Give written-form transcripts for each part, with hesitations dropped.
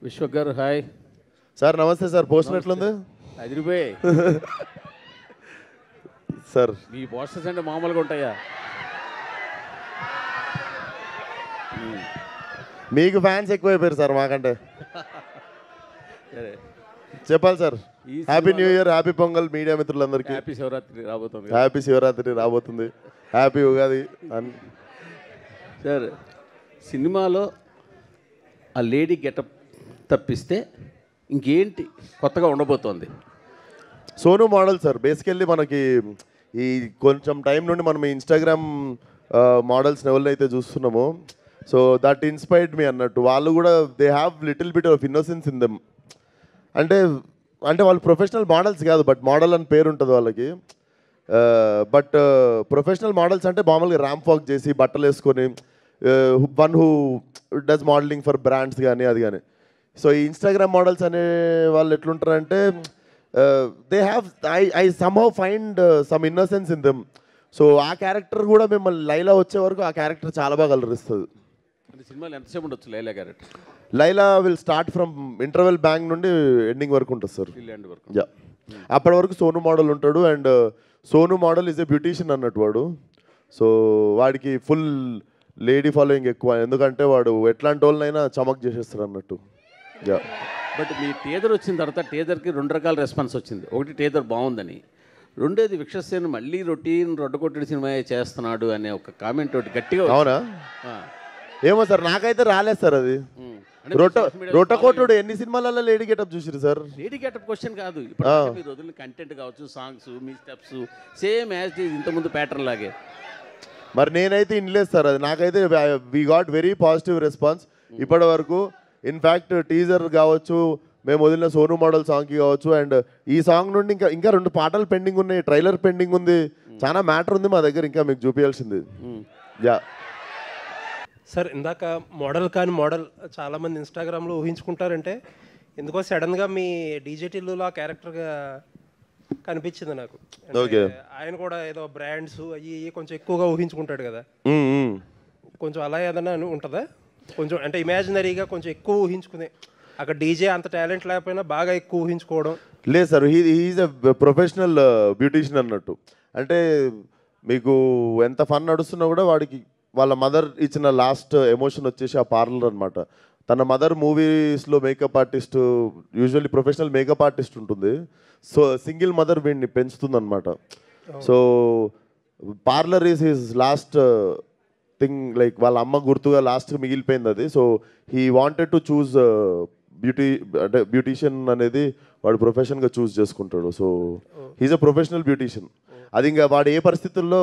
Vishwak garu hi sir నమస్తే sir. Poster ఎట్లుంది అదిరిపోయి sir? మీ posters అంటే మామూలుగా ఉంటాయా? మీకు ఫ్యాన్స్ ఎక్కువైపోయారు సార్ మాకంటే. చెప్పాలి sir. Happy new year, happy pongal media మిత్రులందరికీ. హ్యాపీ శివరాత్రి రాబోతుంది. హ్యాపీ శివరాత్రి రాబోతుంది. హ్యాపీ ఉగాది. సార్ సినిమాలో ఆ లేడీ గెటప్ తప్పిస్తే ఇంకేంటి కొత్తగా ఉండబోతోంది? Sonu model sir. బేసికల్లీ మనకి ఈ కొంచెం టైం నుండి మనం ఇన్స్టాగ్రామ్ మోడల్స్ని ఎవరినైతే చూస్తున్నామో, సో దట్ ఇన్స్పైర్డ్ మీ అన్నట్టు. వాళ్ళు కూడా they have little bit of innocence in them. అంటే అంటే వాళ్ళు ప్రొఫెషనల్ మోడల్స్ కాదు, బట్ మోడల్ అని పేరు ఉంటుంది వాళ్ళకి. బట్ ప్రొఫెషనల్ మోడల్స్ అంటే మామూలుగా ర్యాంప్ వాక్ చేసి బట్టలు వేసుకొని one who does modelling for brands కానీ అది కానీ. సో ఈ ఇన్స్టాగ్రామ్ మోడల్స్ అనే వాళ్ళు ఎట్లుంటారంటే they have I somehow find some innocence in them. So ఆ క్యారెక్టర్ కూడా మిమ్మల్ని లైలా వచ్చే వరకు ఆ క్యారెక్టర్ చాలా బాగా అలరిస్తుంది. సినిమాలో ఎంతసేపు ఉండొచ్చు Laila character? Laila will start from interval bank నుండి ఎండింగ్ వరకు ఉంటుంది సార్. యా, అప్పటి వరకు సోను మోడల్ ఉంటాడు. And Sonu model is a beautician అన్నట్టు వాడు. సో వాడికి ఫుల్ లేడీ ఫాలోయింగ్ ఎక్కువ, ఎందుకంటే వాడు ఎట్లాంటి వాళ్ళనైనా చమక్ చేసేస్తాడు అన్నట్టు. యా, బట్ మీ టీజర్ వచ్చిన తర్వాత టీజర్కి 2 రకాల రెస్పాన్స్ వచ్చింది. ఒకటి టీజర్ బాగుందని, రెండోది విక్షసేన్ మళ్ళీ రొటీన్ రొడ్డకొట్టడి సినిమా చేస్తున్నాడు అనే ఒక కామెంట్ ఒకటి గట్టిగా. అవునా? ఏమో సార్, నాకైతే రాలేదు సార్ అది. రొట్టకోటుడు ఎన్ని సినిమాలలో లేడీ గెటప్ చూసిరు సార్? లేడీ గెటప్ క్వశ్చన్ కాదు, ఇప్పుడు మీరు వదిలిన కంటెంట్ కావచ్చు, songs, me steps same as it is ఇంతకుముందు ప్యాటర్న్ లాగే. మరి నేనైతే ఇన్లేదు సార్ అది. నాకైతే we got very positive response ఇప్పటి వరకు. ఇన్ఫ్యాక్ట్ టీజర్ కావచ్చు, మేము వదిలిన సోను మోడల్ సాంగ్కి కావచ్చు, అండ్ ఈ సాంగ్ నుండి ఇంకా 2 పాటలు పెండింగ్ ఉన్నాయి, ట్రైలర్ పెండింగ్ ఉంది, చాలా మ్యాటర్ ఉంది మా దగ్గర ఇంకా మీకు చూపించాల్సింది. యా సార్, ఇందాక మోడల్ కాని మోడల్ చాలామంది ఇన్స్టాగ్రామ్లో ఊహించుకుంటారంటే ఎందుకో సడన్గా మీ డీజే టిల్లులో ఆ క్యారెక్టర్గా కనిపించింది నాకు. ఆయన కూడా ఏదో బ్రాండ్స్ అవి కొంచెం ఎక్కువగా ఊహించుకుంటాడు కదా, కొంచెం అలా ఏదైనా ఉంటుందా? కొంచెం అంటే ఇమాజినరీగా కొంచెం ఎక్కువ ఊహించుకునే, అక్కడ డీజే అంత టాలెంట్ లేకపోయినా బాగా ఎక్కువ ఊహించుకోవడం. లేదు sir, he's a professional beautician అన్నట్టు. అంటే మీకు ఎంత ఫన్ నడుస్తున్నా కూడా వాడికి వాళ్ళ మదర్ ఇచ్చిన లాస్ట్ ఎమోషన్ వచ్చేసి ఆ పార్లర్ అనమాట. తన మదర్ మూవీస్లో makeup artist, usually professional makeup artist ఉంటుంది. సో సింగిల్ మదర్ వీడిని పెంచుతుంది అనమాట. So parlour is his last thing, like వాళ్ళ అమ్మ గుర్తుగా లాస్ట్కి మిగిలిపోయింది అది. So he wanted to choose అంటే బ్యూటీషియన్ అనేది వాడు ప్రొఫెషన్గా చూస్ చేసుకుంటాడు. So he's a professional beautician. అది ఇంకా వాడు ఏ పరిస్థితుల్లో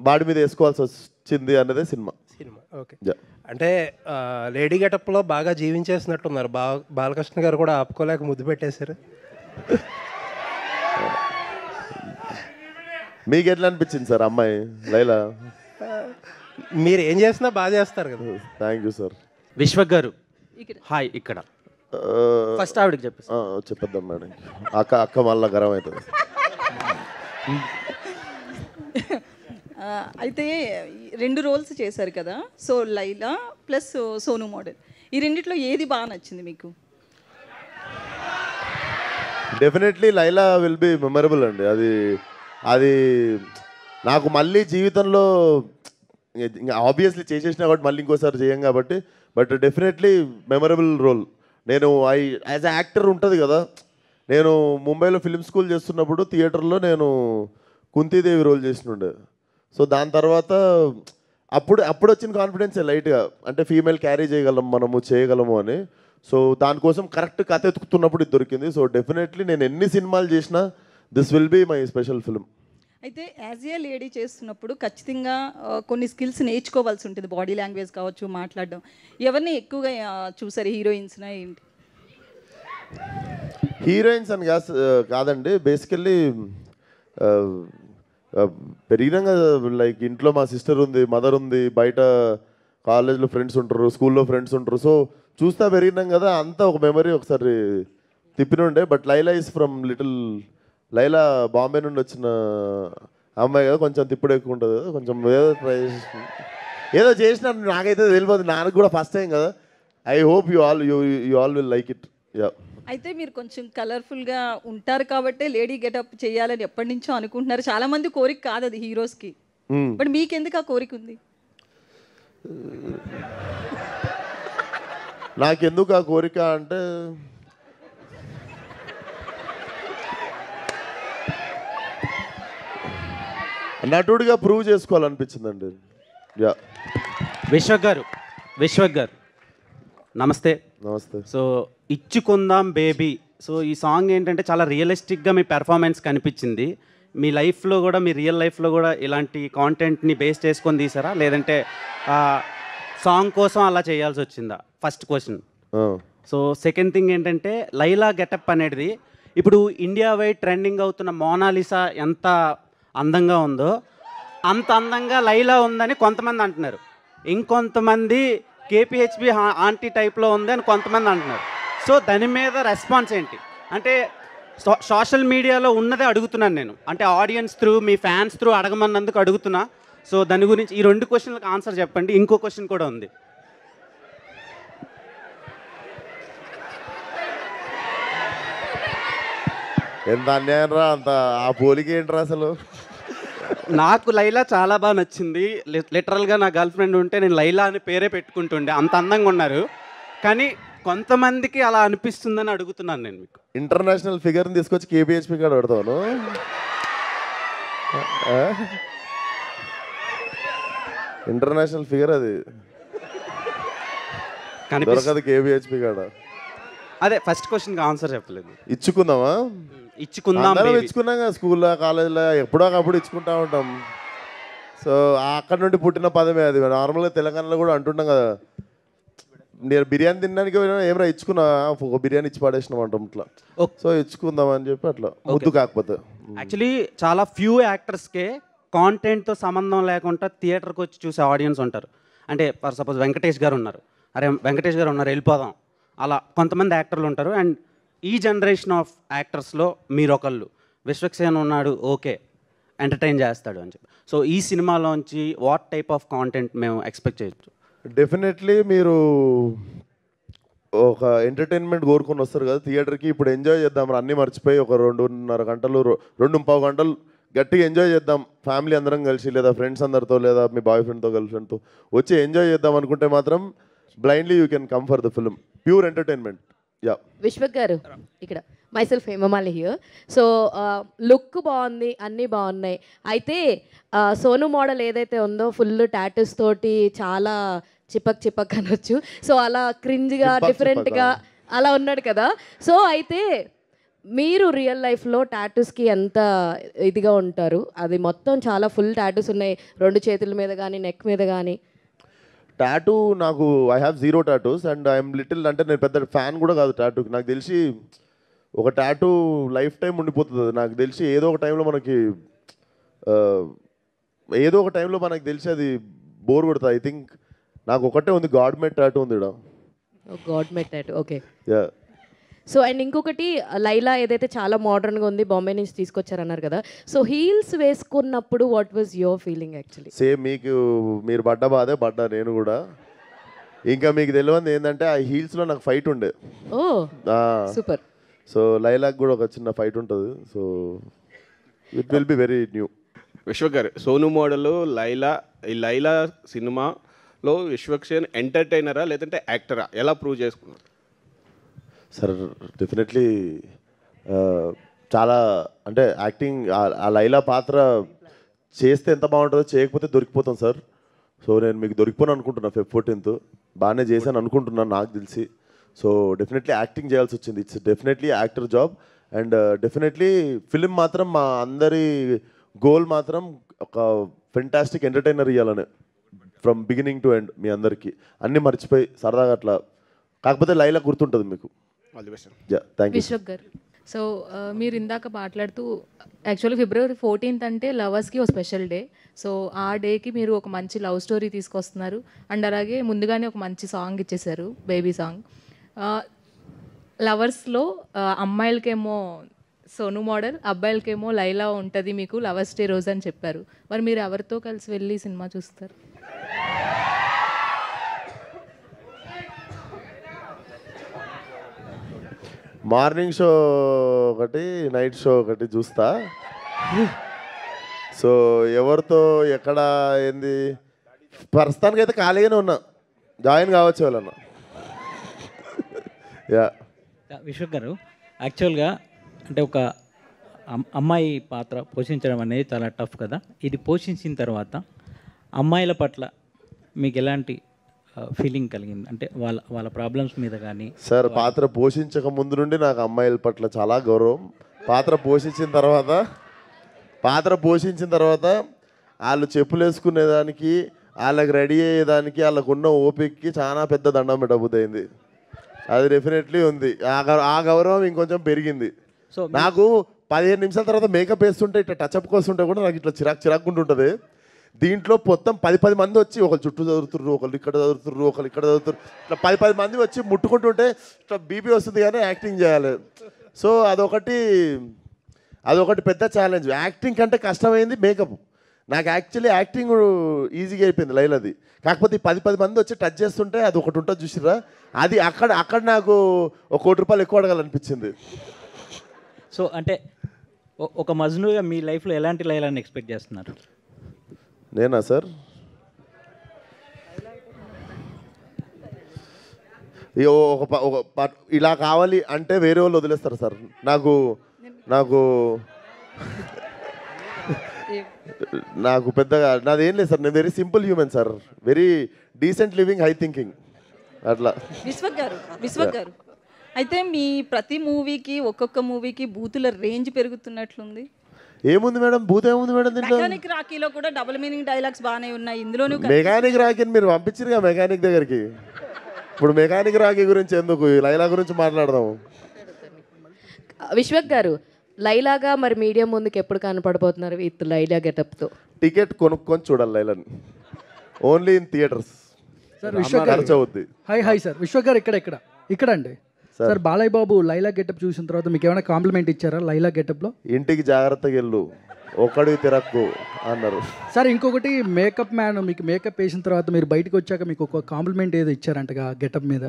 బాడీ మీద వేసుకోవాల్సి వచ్చింది అన్నదే సినిమా. ఓకే, అంటే లేడీ గెటప్లో బాగా జీవించేసినట్టున్నారు. బాలకృష్ణ గారు కూడా ఆపుకోలేక ముద్దు పెట్టేశారు. మీకు ఎట్లా అనిపించింది సార్ అమ్మాయి లైలా? మీరు ఏం చేసినా బాగా చేస్తారు కదా. Thank you sir. Vishwak garu hi. ఇక్కడ ఫస్ట్ ఆవిడకి చెప్పేద్దాం మేడం. అక్క మళ్ళా గరం అవుతుంది. అయితే 2 రోల్స్ చేశారు కదా, so Laila plus Sonu model, ఈ రెండిట్లో ఏది బాగా నచ్చింది మీకు? Definitely Laila will be memorable అండి. అది నాకు మళ్ళీ జీవితంలో ఇంకా ఆబ్వియస్లీ చేసేసినా కాబట్టి మళ్ళీ ఇంకోసారి చేయం కాబట్టి, బట్ డెఫినెట్లీ మెమరబుల్ రోల్. నేను యాజ్ అ యాక్టర్ ఉంటుంది కదా, నేను ముంబైలో ఫిల్మ్ స్కూల్ చేస్తున్నప్పుడు థియేటర్లో నేను కుంతీదేవి రోల్ చేసినుండే. సో దాని తర్వాత అప్పుడు వచ్చిన కాన్ఫిడెన్సే లైట్గా, అంటే ఫీమేల్ క్యారీ చేయగలము అని. సో దానికోసం కరెక్ట్ కథ ఎత్తుకుతున్నప్పుడు ఇది దొరికింది. సో డెఫినెట్లీ నేను ఎన్ని సినిమాలు చేసినా this will be my special film. అయితే యాజ్ ఏ లేడీ చేస్తున్నప్పుడు ఖచ్చితంగా కొన్ని స్కిల్స్ నేర్చుకోవాల్సి ఉంటుంది, బాడీ లాంగ్వేజ్ కావచ్చు, మాట్లాడడం. ఎవరిని ఎక్కువగా చూసారు, హీరోయిన్స్నా ఏంటి? హీరోయిన్స్ అని కాదండి, బేసికల్లీ పెరిగినాక లైక్ ఇంట్లో మా సిస్టర్ ఉంది, మదర్ ఉంది, బయట కాలేజ్లో ఫ్రెండ్స్ ఉంటారు, స్కూల్లో ఫ్రెండ్స్ ఉంటారు. సో చూస్తా పెరిగినాం కదా, అంతా ఒక మెమరీ ఒకసారి తిప్పినుండే. But Laila is from Laila Bombay నుండి వచ్చిన అమ్మాయి కదా, కొంచెం తిప్పుడు ఎక్కువ ఉంటుంది కదా, కొంచెం ఏదో ట్రై ఏదో చేసిన నాకైతే తెలియదు, నాకు కూడా ఫస్ట్ టైం కదా. I hope you all will like it. Yeah. అయితే మీరు కొంచెం కలర్ఫుల్గా ఉంటారు కాబట్టి లేడీ గెటప్ చేయాలని ఎప్పటి నుంచో అనుకుంటున్నారు. చాలా మంది కోరిక కాదు అది హీరోస్కి, బట్ మీకెందుకు ఆ కోరిక ఉంది? నాకెందుకు ఆ కోరిక అంటే నటుడిగా ప్రూవ్ చేసుకోవాలనిపించిందండి. యా. విశ్వక్ గారు నమస్తే. నమస్తే. సో ఇచ్చుకుందాం బేబీ, సో ఈ సాంగ్ ఏంటంటే చాలా రియలిస్టిక్గా మీ పెర్ఫార్మెన్స్ కనిపించింది. మీ లైఫ్లో కూడా, మీ రియల్ లైఫ్లో కూడా ఇలాంటి కాంటెంట్ని బేస్ చేసుకొని తీసారా, లేదంటే సాంగ్ కోసం అలా చేయాల్సి వచ్చిందా? First question. So second thing ఏంటంటే లైలా గెటప్ అనేది ఇప్పుడు ఇండియా వైడ్ ట్రెండింగ్ అవుతున్న మోనాలిసా ఎంత అందంగా ఉందో అంత అందంగా లైలా ఉందని కొంతమంది అంటున్నారు. ఇంకొంతమంది కేపీహెచ్బి ఆంటీ టైప్లో ఉంది అని కొంతమంది అంటున్నారు. సో దాని మీద రెస్పాన్స్ ఏంటి? అంటే సోషల్ మీడియాలో ఉన్నదే అడుగుతున్నాను నేను, అంటే ఆడియన్స్ త్రూ, మీ ఫ్యాన్స్ త్రూ అడగమన్నందుకు అడుగుతున్నా. సో దాని గురించి ఈ 2 క్వశ్చన్లకు ఆన్సర్ చెప్పండి. ఇంకో క్వశ్చన్ కూడా ఉంది. ఎంత అన్యాయం రా, అంత ఆ పోలిక ఏంట్రా అసలు? నాకు లైలా చాలా బాగా నచ్చింది. లిటరల్గా నా గర్ల్ ఫ్రెండ్ ఉంటే నేను లైలా అని పేరే పెట్టుకుంటుండే, అంత అందంగా ఉన్నారు. కానీ కొంతమందికి అలా అనిపిస్తుందని అడుగుతున్నాను నేను మీకు. ఇంటర్నేషనల్ ఫిగర్ని తీసుకొచ్చి కేపీహెచ్పి కాడ పెడతాను. ఇంటర్నేషనల్ ఫిగర్ అది దొరకదు కేపీహెచ్పి కాడ. అదే ఫస్ట్ క్వశ్చన్కి ఆన్సర్ చెప్పలేదు. ఇచ్చుకుందామా? ఇచ్చుకుందాం. ఇచ్చుకున్నాం కదా, స్కూల్లో కాలేజీలో ఎప్పుడో ఒకప్పుడు ఇచ్చుకుంటా ఉంటాం. సో అక్కడ నుండి పుట్టిన పదమే అది. నార్మల్గా తెలంగాణలో కూడా అంటుంటాం కదా, నేను బిర్యానీ తినడానికి ఏమైనా ఇచ్చుకున్నా, ఒక బిర్యానీ ఇచ్చి పడేసినాం అంటాం ఇట్లా. సో ఇచ్చుకుందాం అని చెప్పి అట్లా ముద్దు కాకపోతే. యాక్చువల్లీ చాలా ఫ్యూ యాక్టర్స్కే కాంటెంట్తో సంబంధం లేకుండా థియేటర్కి వచ్చి చూసే ఆడియన్స్ ఉంటారు. అంటే ఫర్ సపోజ్ వెంకటేష్ గారు ఉన్నారు, అరే వెంకటేష్ గారు ఉన్నారు వెళ్ళిపోదాం, అలా కొంతమంది యాక్టర్లు ఉంటారు. అండ్ ఈ జనరేషన్ ఆఫ్ యాక్టర్స్లో మీరు ఒకళ్ళు. విశ్వక్సేన్ ఉన్నాడు, ఓకే ఎంటర్టైన్ చేస్తాడు అని చెప్పి. సో ఈ సినిమాలోంచి వాట్ టైప్ ఆఫ్ కాంటెంట్ మేము ఎక్స్పెక్ట్ చేయొచ్చు? డెఫినెట్లీ మీరు ఒక ఎంటర్టైన్మెంట్ కోరుకొని వస్తారు కదా థియేటర్కి. ఇప్పుడు ఎంజాయ్ చేద్దాం, అన్నీ మర్చిపోయి ఒక 2.5 గంటలు 2.25 గంటలు గట్టిగా ఎంజాయ్ చేద్దాం ఫ్యామిలీ అందరం కలిసి, లేదా ఫ్రెండ్స్ అందరితో, లేదా మీ బాయ్ ఫ్రెండ్తో గర్ల్ ఫ్రెండ్తో వచ్చి ఎంజాయ్ చేద్దాం అనుకుంటే మాత్రం blindly you can come for the film. Pure entertainment. Yeah. Vishwak garu ఇక్కడ myself Hemamali here. So look బాగుంది, అన్నీ బాగున్నాయి. అయితే సోను మోడల్ ఏదైతే ఉందో ఫుల్ టాటూస్ తోటి చాలా చిపక్ అనొచ్చు. సో అలా క్రింజ్గా డిఫరెంట్గా అలా ఉన్నాడు కదా. సో అయితే మీరు రియల్ లైఫ్లో టాటూస్కి ఎంత ఇదిగా ఉంటారు? అది మొత్తం చాలా ఫుల్ టాటూస్ ఉన్నాయి, 2 చేతుల మీద కానీ నెక్ మీద కానీ. టాటూ నాకు I have 0 tattoos and I'm little, అంటే నేను పెద్ద ఫ్యాన్ కూడా కాదు టాటూకి. నాకు తెలిసి ఒక టాటూ లైఫ్ టైం ఉండిపోతుంది. నాకు తెలిసి ఏదో ఒక టైంలో మనకి తెలిసి అది బోర్ కొడుతుంది. ఐ థింక్ నాకు ఒకటే ఉంది, గాడ్ మేడ్ టాటూ ఉంది. God made tattoo, okay. Yeah. So and ఇంకొకటి లైలా ఏదైతే చాలా మోడర్న్గా ఉంది, బాంబే నుంచి తీసుకొచ్చారన్నారు కదా. సో హీల్స్ వేసుకున్నప్పుడు what was your feeling actually? Same మీరు పడ్డ బాధే పడ్డా నేను కూడా. ఇంకా మీకు తెలియదు ఏంటంటే ఆ హీల్స్లో నాకు ఫైట్ ఉండే. ఓ సూపర్. సో లైలాకి కూడా ఒక చిన్న ఫైట్ ఉంటుంది. So it will be very new. Vishwak గారు, సోను మోడల్ ఈ లైలా సినిమాలో విశ్వక్సేన్ ఎంటర్టైనరా లేదంటే యాక్టరా, ఎలా ప్రూవ్ చేసుకున్నారు? సార్ డెఫినెట్లీ చాలా, అంటే యాక్టింగ్ ఆ లైలా పాత్ర చేస్తే ఎంత బాగుంటుందో, చేయకపోతే దొరికిపోతాం సార్. సో నేను మీకు దొరికిపోను అనుకుంటున్నా. Feb 14th బాగానే చేశాను అనుకుంటున్నాను నాకు తెలిసి. సో డెఫినెట్లీ యాక్టింగ్ చేయాల్సి వచ్చింది. It's definitely actor job. And definitely film మాత్రం మా అందరి గోల్ మాత్రం ఒక ఫెంటాస్టిక్ ఎంటర్టైనర్ ఇవ్వాలని, ఫ్రమ్ బిగినింగ్ టు ఎండ్. మీ అందరికీ అన్నీ మర్చిపోయి సరదాగా అట్లా, కాకపోతే లైలా గుర్తుంటుంది మీకు. Thank you. విశ్వక్ గారు, సో మీరు ఇందాక మాట్లాడుతూ యాక్చువల్లీ February 14th అంటే లవర్స్కి ఒక స్పెషల్ డే. సో ఆ డేకి మీరు ఒక మంచి లవ్ స్టోరీ తీసుకొస్తున్నారు అండ్ అలాగే ముందుగానే ఒక మంచి సాంగ్ ఇచ్చేసారు, బేబీ సాంగ్. లవర్స్లో అమ్మాయిలకేమో సోను మోడల్, అబ్బాయిలకేమో లైలా ఉంటుంది మీకు లవర్స్ డే రోజు అని చెప్పారు. మరి మీరు ఎవరితో కలిసి వెళ్ళి సినిమా చూస్తారు? మార్నింగ్ షో ఒకటి, నైట్ షో ఒకటి చూస్తా. సో ఎవరితో ఎక్కడ ఏంది ప్రస్తుతానికైతే ఖాళీగానే ఉన్నా, జాయిన్ కావచ్చు వాళ్ళన్న. యా విశ్వక్ గారు, యాక్చువల్గా అంటే ఒక అమ్మాయి పాత్ర పోషించడం అనేది చాలా టఫ్ కదా. ఇది పోషించిన తర్వాత అమ్మాయిల పట్ల మీకు ఎలాంటి ఫీలింగ్ కలిగింది? అంటే వాళ్ళ ప్రాబ్లమ్స్ మీద కానీ. సార్, పాత్ర పోషించక ముందు నుండి నాకు అమ్మాయిల పట్ల చాలా గౌరవం. పాత్ర పోషించిన తర్వాత వాళ్ళు చెప్పులు వేసుకునేదానికి, వాళ్ళకి రెడీ అయ్యేదానికి, వాళ్ళకు ఉన్న ఓపికకి చాలా పెద్ద దండం పెట్టబుద్దయింది. అది డెఫినెట్లీ ఉంది. ఆ గౌరవం ఇంకొంచెం పెరిగింది. సో నాకు 15 నిమిషాల తర్వాత మేకప్ వేస్తుంటే ఇట్లా టచ్అప్ కోస్తుంటే కూడా నాకు ఇట్లా చిరాక్కుంటుంటుంది. దీంట్లో మొత్తం 10 మంది వచ్చి ఒకరు చుట్టూ చదువుతుర్రు, ఒకరు ఇక్కడ చదువుతుర్రు, ఒకరు ఇక్కడ చదువుతుర్రు, ఇట్లా 10 మంది వచ్చి ముట్టుకుంటుంటే ఇట్లా బీపీ వస్తుంది కానీ యాక్టింగ్ చేయాలి. సో అదొకటి పెద్ద ఛాలెంజ్. యాక్టింగ్ కంటే కష్టమైంది మేకప్. నాకు యాక్చువల్లీ యాక్టింగ్ ఈజీగా అయిపోయింది లైలది. కాకపోతే 10 మంది వచ్చి టచ్ చేస్తుంటే అది ఒకటి ఉంటుంది చూసిరా, అది అక్కడ నాకు ₹1 కోటి ఎక్కువ అడగాలనిపించింది. సో అంటే ఒక మజ్నుగా మీ లైఫ్లో ఎలాంటి లైలాన్ని ఎక్స్పెక్ట్ చేస్తున్నారు? నేనా సార్? ఇలా కావాలి అంటే వేరే వాళ్ళు వదిలేస్తారు సార్. నాకు పెద్దగా నాదేం లేదు సార్. నేను very simple human sir, very decent living, high thinking అట్లా. విశ్వక్ గారు అయితే మీ ప్రతి మూవీకి ఒక్కొక్క మూవీకి బూతుల రేంజ్ పెరుగుతున్నట్లుంది. ఏముంది మేడం, బూత్ ఏముంది మేడం దీంట్లో? మెకానిక్ రాకీలో కూడా డబుల్ మీనింగ్ డైలాగ్స్ బాగానే ఉన్నాయి. ఇందులోనూ మెకానిక్ రాకీని మీరు పంపించారుగా మెకానిక్ దగ్గరికి. ఇప్పుడు మెకానిక్ రాకీ గురించి ఎందుకు, లైలా గురించి మాట్లాడదాము. విశ్వక్ గారు, లైలాగా మరి మీడియా ముందుకు ఎప్పుడు కనపడబోతున్నారు విత్ లైలా గెటప్తో? టికెట్ కొనుక్కొని చూడాలి లైలాని, only in theatres. Sir Vishwak garu, hi sir. Vishwak garu ఇక్కడ అండి సార్. బాలయ్య బాబు లైలా గెటప్ చూసిన తర్వాత మీకు ఏమైనా కాంప్లిమెంట్ ఇచ్చారా లైలా గెటప్లో? ఇంటికి జాగ్రత్తగా వెళ్ళు, ఒక్కడికి తిరక్కు అన్నారు సార్. ఇంకొకటి మేకప్ మ్యాన్, మీకు మేకప్ వేసిన తర్వాత మీరు బయటకు వచ్చాక మీకు ఒక కాంప్లిమెంట్ ఏదో ఇచ్చారంటగా గెటప్ మీద?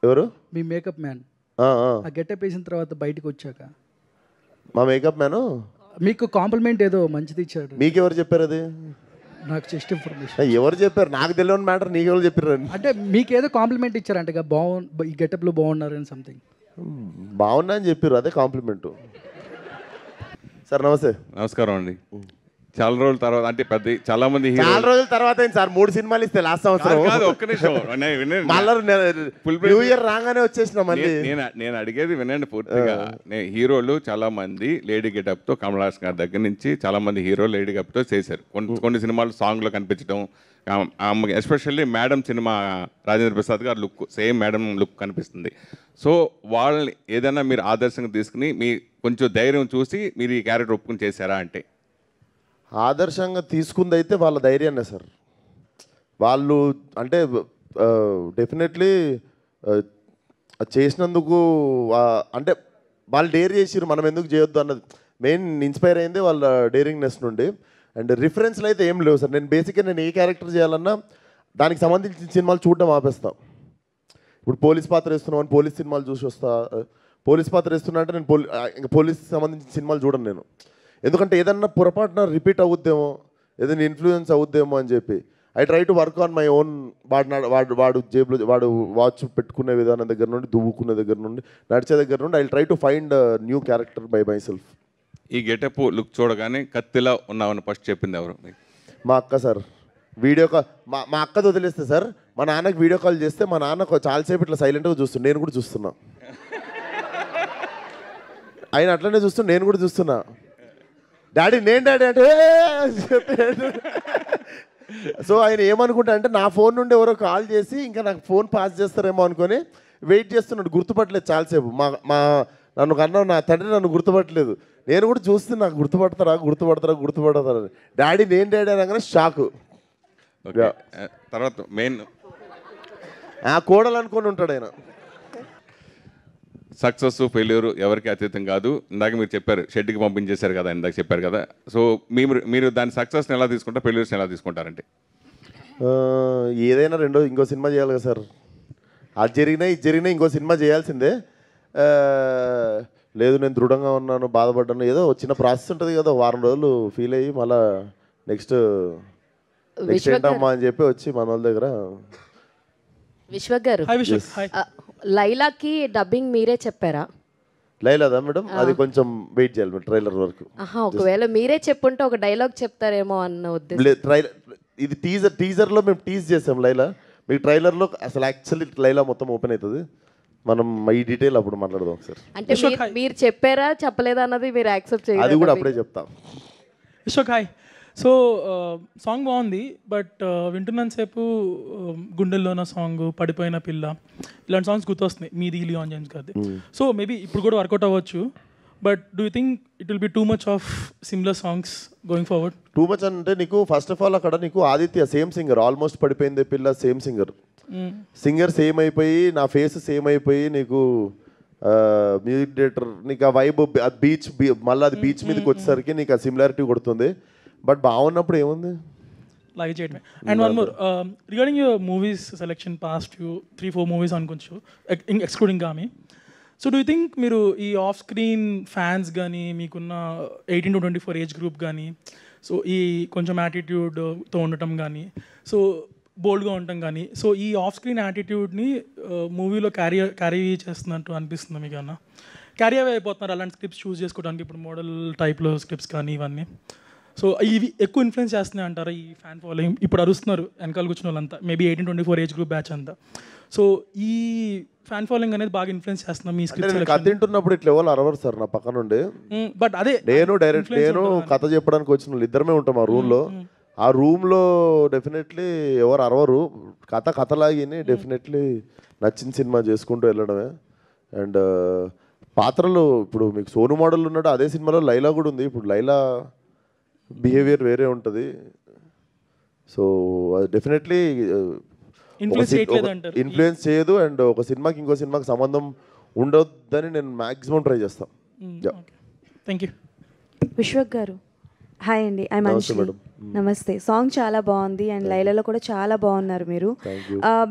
ఎవరు? మీ మేకప్ మ్యాన్. ఆ గెటప్ వేసిన తర్వాత బయటకు వచ్చాక మా మేకప్ మ్యాను మీకు కాంప్లిమెంట్ ఏదో మంచిది ఇచ్చాడు. మీకు ఎవరు చెప్పారు అది? నాకు జస్ట్ ఇన్ఫర్మేషన్. ఎవరు చెప్పారు? నాకు తెలియని మ్యాటర్ నీకు ఎవరు చెప్పారు? అంటే మీకేదో కాంప్లిమెంట్ ఇచ్చారంట, ఈ గెటప్లో బాగున్నారు అని సంథింగ్. బాగున్నా అని చెప్పారు, అదే కాంప్లిమెంట్. సార్ నమస్తే. నమస్కారం అండి. చాలా రోజుల తర్వాత అంటే చాలా మంది చాలా రోజుల తర్వాత సార్ 3 సినిమాలు ఇస్తే లాస్ట్ సంవత్సరం. ఒక్క నిమిషం, న్యూ ఇయర్ రాగానే వచ్చేసిన మళ్ళీ. నేను అడిగేది వినండి పూర్తిగా. హీరోలు చాలా మంది లేడీ గెటప్ తో, కమల్ హాసన్ గారి దగ్గర నుంచి చాలా మంది హీరోలు లేడీ గెటప్ తో చేశారు. కొన్ని సినిమాలు సాంగ్ లో కనిపించడం, especially madam cinema Rajendra Prasad గారు లుక్ సేమ్ మేడం లుక్ కనిపిస్తుంది. సో వాళ్ళని ఏదైనా మీరు ఆదర్శంగా తీసుకుని మీ కొంచెం ధైర్యం చూసి మీరు ఈ క్యారెక్టర్ ఒప్పుకుని చేశారా అంటే? ఆదర్శంగా తీసుకుంది అయితే వాళ్ళ ధైర్యాన్నే సార్. వాళ్ళు అంటే డెఫినెట్లీ చేసినందుకు అంటే వాళ్ళు డేర్ చేసిరు, మనం ఎందుకు చేయొద్దు అన్నది మెయిన్ ఇన్స్పైర్ అయింది వాళ్ళ డేరింగ్నెస్ నుండి. అండ్ రిఫరెన్స్లు అయితే ఏం లేవు సార్. నేను ఏ క్యారెక్టర్ చేయాలన్నా దానికి సంబంధించిన సినిమాలు చూడడం ఆపేస్తాను. ఇప్పుడు పోలీస్ పాత్ర వేస్తున్నామని పోలీస్ సినిమాలు చూసి వస్తా. పోలీస్ పాత్ర వేస్తున్నా అంటే నేను ఇంకా పోలీస్ సంబంధించిన సినిమాలు చూడను నేను. ఎందుకంటే ఏదన్నా పొరపాటున రిపీట్ అవుద్దేమో, ఏదైనా ఇన్ఫ్లుయెన్స్ అవుద్దేమో అని చెప్పి I try to work on my own. వాడు జేబులో వాడు వాచ్ పెట్టుకునే విధానం దగ్గర నుండి, దువ్వుకునే దగ్గర నుండి, నడిచే దగ్గర నుండి I try to find new character by my self. ఈ గెటప్ లుక్ చూడగానే కత్తిలా ఉన్నామని ఫస్ట్ చెప్పింది ఎవరు? మా అక్క సార్. వీడియో కాల్ మా అక్కది వదిలేస్తే సార్, మా నాన్నకి వీడియో కాల్ చేస్తే మా నాన్న చాలాసేపు ఇట్లా సైలెంట్గా చూస్తున్నా. నేను కూడా చూస్తున్నా, ఆయన అట్లనే చూస్తున్నా, నేను కూడా చూస్తున్నా. డాడీ డాడీ అంటే సో ఆయన ఏమనుకుంటా అంటే నా ఫోన్ నుండి ఎవరో కాల్ చేసి ఇంకా నాకు ఫోన్ పాస్ చేస్తారేమో అనుకొని వెయిట్ చేస్తున్నాడు. గుర్తుపట్టలేదు చాలాసేపు. నన్ను కన్నా నా తండ్రి నన్ను గుర్తుపట్టలేదు. నేను కూడా చూస్తే నాకు గుర్తుపడతారా డాడీ డాడీ అనగానే షాకు. తర్వాత మెయిన్ కోడలు అనుకొని ఉంటాడు ఆయన. సక్సెస్ ఫెయిల్యూర్ ఎవరికి అతీతం కాదు. ఇందాక మీరు చెప్పారు షెడ్కి పంపించేశారు కదా, ఇందాక చెప్పారు కదా. సో మీరు దాని సక్సెస్ని ఎలా తీసుకుంటారు, ఫెయిల్యూర్స్ని ఎలా తీసుకుంటారంటే? ఏదైనా ఇంకో సినిమా చేయాలి కదా సార్. అది జరిగినా ఇది జరిగినా ఇంకో సినిమా చేయాల్సిందే. లేదు నేను దృఢంగా ఉన్నాను, బాధపడ్డాను, ఏదో చిన్న ప్రాసెస్ ఉంటుంది కదా, వారం రోజులు ఫీల్ అయ్యి మళ్ళీ నెక్స్ట్ ఏంటమ్మా అని చెప్పి వచ్చి మన వాళ్ళ దగ్గర. విశ్వక్ గారు, లైలాకి డబ్బింగ్ మీరే చెప్పారా? లైలాదా మేడం? అది కొంచెం వెయిట్ చేయాలి మేడం ట్రైలర్ వరకు. ఒకవేళ మీరే చెప్పుంటే ఒక డైలాగ్ చెప్తారేమో అన్న ఉద్దేశం. ఇది టీజర్లో మేము టీజ్ చేసాం లైలా. మీకు ట్రైలర్లో అసలు యాక్చువల్లీ లైలా మొత్తం ఓపెన్ అవుతుంది. మనం ఈ డీటెయిల్ అప్పుడు మాట్లాడదాం ఒకసారి. అంటే మీరు చెప్పారా చెప్పలేదా అన్నది మీరు యాక్సెప్ట్ చేయాలి, అది కూడా అప్పుడే చెప్తాం. విశ్వక్ హాయ్. సో సాంగ్ బాగుంది, బట్ వింటున్నంతసేపు గుండెల్లోన సాంగ్, పడిపోయిన పిల్ల, ఇలాంటి సాంగ్స్ గుర్తొస్తున్నాయి మీది లియాన్ జేమ్స్ గారిది. సో మేబీ ఇప్పుడు కూడా వర్కౌట్ అవ్వచ్చు, but do you think it will be too much of similar songs going forward? Too much అంటే నీకు ఫస్ట్ ఆఫ్ ఆల్ అక్కడ నీకు ఆదిత్య సేమ్ సింగర్, ఆల్మోస్ట్ పడిపోయింది పిల్ల సేమ్ సింగర్ సేమ్ అయిపోయి, నా ఫేస్ సేమ్ అయిపోయి, నీకు మ్యూజిక్ డైరెక్టర్ నీకు ఆ వైబ్ బీచ్ మళ్ళీ అది బీచ్ మీదకి వచ్చేసరికి నీకు ఆ సిమిలారిటీ కొడుతుంది. బట్ బాగున్నప్పుడు ఏముంది లాగే చేయడమే. And one more regarding your movies selection, past 3-4 movies అనుకోవచ్చు excluding Gaami. So do you think మీరు ఈ ఆఫ్ స్క్రీన్ ఫ్యాన్స్ కానీ, మీకున్న 18 to 24 ఏజ్ గ్రూప్ కానీ, సో ఈ కొంచెం యాటిట్యూడ్తో ఉండటం కానీ, సో బోల్డ్గా ఉండటం కానీ, సో ఈ ఆఫ్ స్క్రీన్ యాటిట్యూడ్ని మూవీలో క్యారీ చేస్తున్నట్టు అనిపిస్తుంది మీకు? అన్న క్యారీ అవే అయిపోతున్నారు అలాంటి స్క్రిప్ట్స్ చూస్ చేసుకోవడానికి, ఇప్పుడు మోడల్ టైప్లో స్క్రిప్ట్స్ కానీ ఇవన్నీ. సో ఇవి ఎక్కువ ఇన్ఫ్లుయెన్స్ చేస్తున్నాయి అంటారా ఈ ఫ్యాన్ ఫాలోయింగ్? ఇప్పుడు అరుస్తున్నారు వెనకాల కూర్చున్న వాళ్ళంతా, maybe 18 to 24 age group batch అంతా. సో ఈ ఫ్యాన్ ఫాలోయింగ్ అనేది బాగా ఇన్ఫ్లుయెన్స్ చేస్తున్నాం మీ స్క్రిప్ట్. కథ తింటున్నప్పుడు ఇట్లా ఎవరు అరవరు సార్ నా పక్క నుండి. బట్ అదే నేను కథ చెప్పడానికి వచ్చిన వాళ్ళు ఇద్దరమే ఉంటాం ఆ రూమ్లో. ఆ రూమ్లో డెఫినెట్లీ ఎవరు అరవరు, కథలాగిని డెఫినెట్లీ నచ్చిన సినిమా చేసుకుంటూ వెళ్ళడమే. అండ్ పాత్రలు ఇప్పుడు మీకు సోను మోడల్ ఉన్నాడు, అదే సినిమాలో లైలా కూడా ఉంది. ఇప్పుడు లైలా బిహేవియర్ వేరే ఉంటుంది. సో అది డెఫినెట్లీ ఇన్ఫ్లుయెన్స్ చేయదు. అండ్ ఒక సినిమాకి ఇంకో సినిమాకి సంబంధం ఉండొద్దని నేను మ్యాక్సిమం ట్రై చేస్తాను. Thank you. Vishwak garu hi అండి, ఐ మనిషి. నమస్తే. సాంగ్ చాలా బాగుంది అండ్ లైలాలో కూడా చాలా బాగున్నారు మీరు.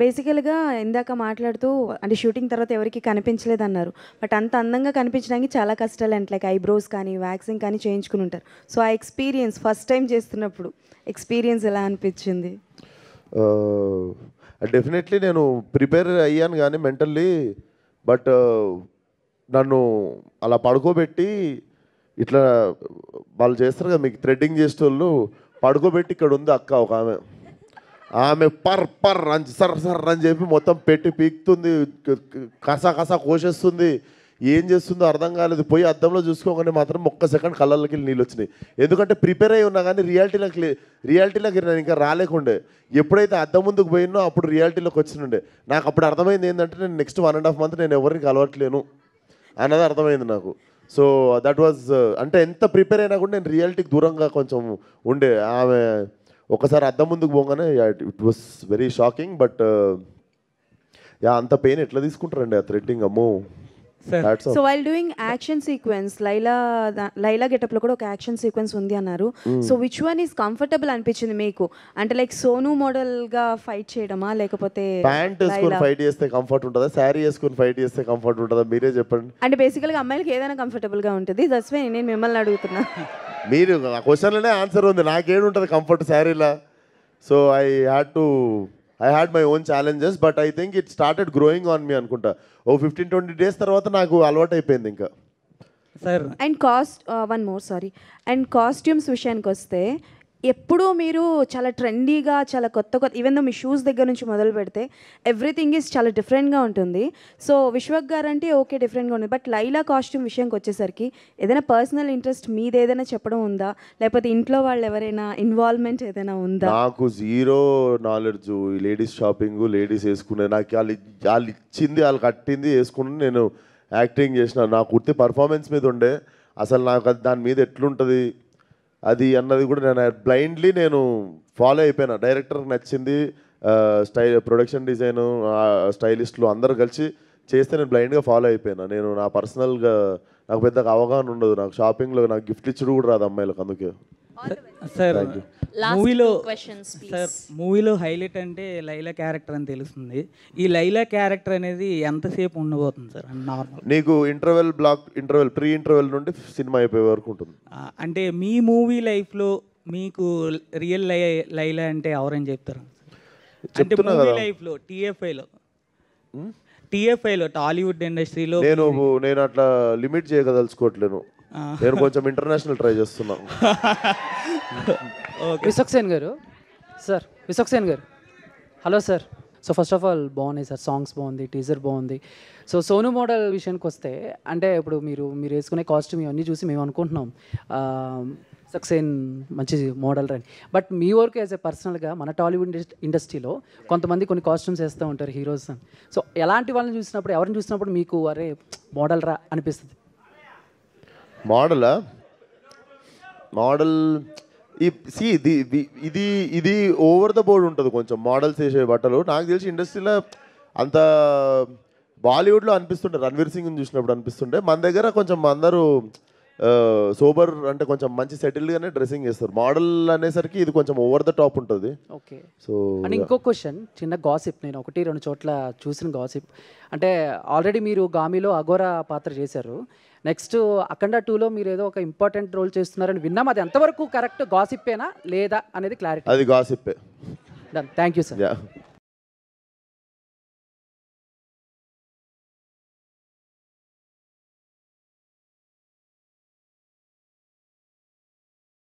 బేసికల్గా ఇందాక మాట్లాడుతూ అంటే షూటింగ్ తర్వాత ఎవరికి కనిపించలేదు అన్నారు, బట్ అంత అందంగా కనిపించడానికి చాలా కష్టాలు అంటే లైక్ ఐబ్రోస్ కానీ వ్యాక్సింగ్ కానీ చేయించుకుని ఉంటారు. సో ఆ ఎక్స్పీరియన్స్ ఫస్ట్ టైం చేస్తున్నప్పుడు ఎక్స్పీరియన్స్ ఎలా అనిపించింది? డెఫినెట్లీ నేను ప్రిపేర్ అయ్యాను కానీ మెంటల్లీ, బట్ నన్ను అలా పడుకోబెట్టి ఇట్లా వాళ్ళు చేస్తారు కదా మీకు థ్రెడ్డింగ్ చేసేటోళ్ళు, పడుకోబెట్టి ఇక్కడ ఉంది అక్క ఒక ఆమె పర్ అని సర్ అని చెప్పి మొత్తం పెట్టి పీకుతుంది, కసా కోసేస్తుంది, ఏం చేస్తుందో అర్థం కాలేదు. పోయి అద్దంలో చూసుకోగానే మాత్రం ఒక్క సెకండ్ కళ్ళకి నీళ్ళు వచ్చినాయి. ఎందుకంటే ప్రిపేర్ అయి ఉన్నా కానీ రియాలిటీలోకి నేను ఇంకా రాలేకుండే. ఎప్పుడైతే అద్దం ముందుకు పోయినో అప్పుడు రియాలిటీలోకి వచ్చినుండే. నాకు అప్పుడు అర్థమైంది ఏంటంటే నేను నెక్స్ట్ 1.5 months నేను ఎవరికి కలవట్లేను అన్నది అర్థమైంది నాకు. సో దట్ వాజ్ అంటే ఎంత ప్రిపేర్ అయినా కూడా నేను రియాలిటీకి దూరంగా కొంచెం ఉండే. ఆమె ఒకసారి అద్దం ముందుకు పోగానే it was very shocking. But అంత పెయిన్ ఎట్లా తీసుకుంటారండి ఆ థ్రెడ్డింగ్, అమ్మో. So while doing action sequence Laila గెటప్లో కూడా ఒక యాక్షన్ సీక్వెన్స్ ఉంది అన్నారు. So which one is comfortable అనిపించింది మీకు? అంటే లైక్ సోను మోడల్ గా ఫైట్ చేయడమా, లేకపోతే ప్యాంట్ వేసుకొని ఫైట్ చేస్తే కంఫర్ట్ ఉంటుందా, శారీ వేసుకొని ఫైట్ చేస్తే కంఫర్ట్ ఉంటుందా, మీరే చెప్పండి. అంటే బేసికల్గా అమ్మాయిలకి ఏదైనా కంఫర్టబుల్ గా ఉంటుంది, దట్స్ వై నేను మిమ్మల్ని అడుగుతున్నా. మీరు ఆ క్వశ్చన్లోనే ఆన్సర్ ఉంది, నాకేముంటుంది కంఫర్ట్ శారీలా. So I had my own challenges, but I think it started growing on me అనుకుంటా. 15-20 days తర్వాత నాకు అలవాటు అయిపోయింది ఇంకా. అండ్ కాస్ట్యూమ్స్ విషయానికి వస్తే ఎప్పుడూ మీరు చాలా ట్రెండీగా చాలా కొత్త ఈవెన్ దో మీ షూస్ దగ్గర నుంచి మొదలు పెడితే ఎవ్రీథింగ్ ఈజ్ చాలా డిఫరెంట్గా ఉంటుంది. సో విశ్వక్ గారు అంటే ఓకే డిఫరెంట్గా ఉంటుంది, బట్ లైలా కాస్ట్యూమ్ విషయానికి వచ్చేసరికి ఏదైనా పర్సనల్ ఇంట్రెస్ట్ మీది ఏదైనా చెప్పడం ఉందా, లేకపోతే ఇంట్లో వాళ్ళు ఎవరైనా ఇన్వాల్వ్మెంట్ ఏదైనా ఉందా? నాకు zero knowledge ladies shopping, ladies వేసుకునే, నాకు వాళ్ళు ఇచ్చింది వాళ్ళు కట్టింది వేసుకుని నేను యాక్టింగ్ చేసిన. నాకు పూర్తి పర్ఫార్మెన్స్ మీద ఉండే, అసలు నాకు దాని మీద ఎట్లుంటుంది అది అన్నది కూడా నేను బ్లైండ్లీ నేను ఫాలో అయిపోయినా. డైరెక్టర్కి నచ్చింది, ప్రొడక్షన్ డిజైను, స్టైలిస్టులు అందరూ కలిసి చేస్తే నేను బ్లైండ్గా ఫాలో అయిపోయినా. నేను నా పర్సనల్గా నాకు పెద్దగా అవగాహన ఉండదు, నాకు షాపింగ్లో నాకు గిఫ్ట్ ఇచ్చుడు కూడా రాదు అమ్మాయిలకు. అందుకే సార్ Last మూవీలో two questions, please. సార్ మూవీలో హైలైట్ అంటే లైలా క్యారెక్టర్ అని తెలుస్తుంది. ఈ లైలా క్యారెక్టర్ అనేది ఎంతసేపు ఉండబోతుంది సార్ నార్మల్? నీకు ప్రీ ఇంటర్వెల్ నుండి సినిమా అయిపోయే వరకు ఉంటుంది. అంటే మీ మూవీ లైఫ్లో మీకు రియల్ లైలా అంటే ఎవరని చెప్తారు? అంటే మూవీ లైఫ్లో టీఎఫ్ఐలో టాలీవుడ్ ఇండస్ట్రీలో నేను అట్లా లిమిట్ చేయగదలుచుకోవట్లేను. నేను కొంచెం ఇంటర్నేషనల్ ట్రై చేస్తున్నాను. విశ్వక్సేన్ గారు సార్, విశ్వక్సేన్ గారు hello sir. So first of all బాగున్నాయి సార్, సాంగ్స్ బాగుంది, టీజర్ బాగుంది. సో సోను మోడల్ విషయానికి వస్తే అంటే ఇప్పుడు మీరు వేసుకునే కాస్ట్యూమ్ ఇవన్నీ చూసి మేము అనుకుంటున్నాం సక్సేన్ మంచి మోడల్ అని. బట్ మీ వరకు యాజ్ ఎ పర్సనల్గా మన టాలీవుడ్ ఇండస్ట్రీలో కొంతమంది కొన్ని కాస్ట్యూమ్స్ వేస్తూ ఉంటారు హీరోస్ అని. సో ఎలాంటి వాళ్ళని చూసినప్పుడు, ఎవరిని చూసినప్పుడు మీకు అరే మోడల్ రా అనిపిస్తుంది? మోడల్ ఇది ఓవర్ ద బోర్డ్ ఉంటుంది కొంచెం మోడల్స్ వేసే బట్టలు. నాకు తెలిసి ఇండస్ట్రీలో అంత బాలీవుడ్లో అనిపిస్తుండే, రణ్వీర్ సింగ్ని చూసినప్పుడు అనిపిస్తుండే. మన దగ్గర కొంచెం అందరూ సోబర్ అంటే కొంచెం మంచి సెటిల్డ్గానే డ్రెస్సింగ్ చేస్తారు. మోడల్ అనేసరికి ఇది కొంచెం ఓవర్ ద టాప్ ఉంటుంది. ఓకే. సో అండ్ ఇంకో క్వశ్చన్, చిన్న గాసిప్, నేను 1-2 చోట్ల చూసిన గాసిప్ అంటే ఆల్రెడీ మీరు గామిలో అఘోరా పాత్ర చేశారు. నెక్స్ట్ అఖండ 2లో మీరు ఏదో ఒక ఇంపార్టెంట్ రోల్ చేస్తున్నారని విన్నాం. అది ఎంతవరకు కరెక్ట్ గాసిప్పేనా లేదా అనేది క్లారిటీ? అది గాసిప్పే. Done, thank you sir.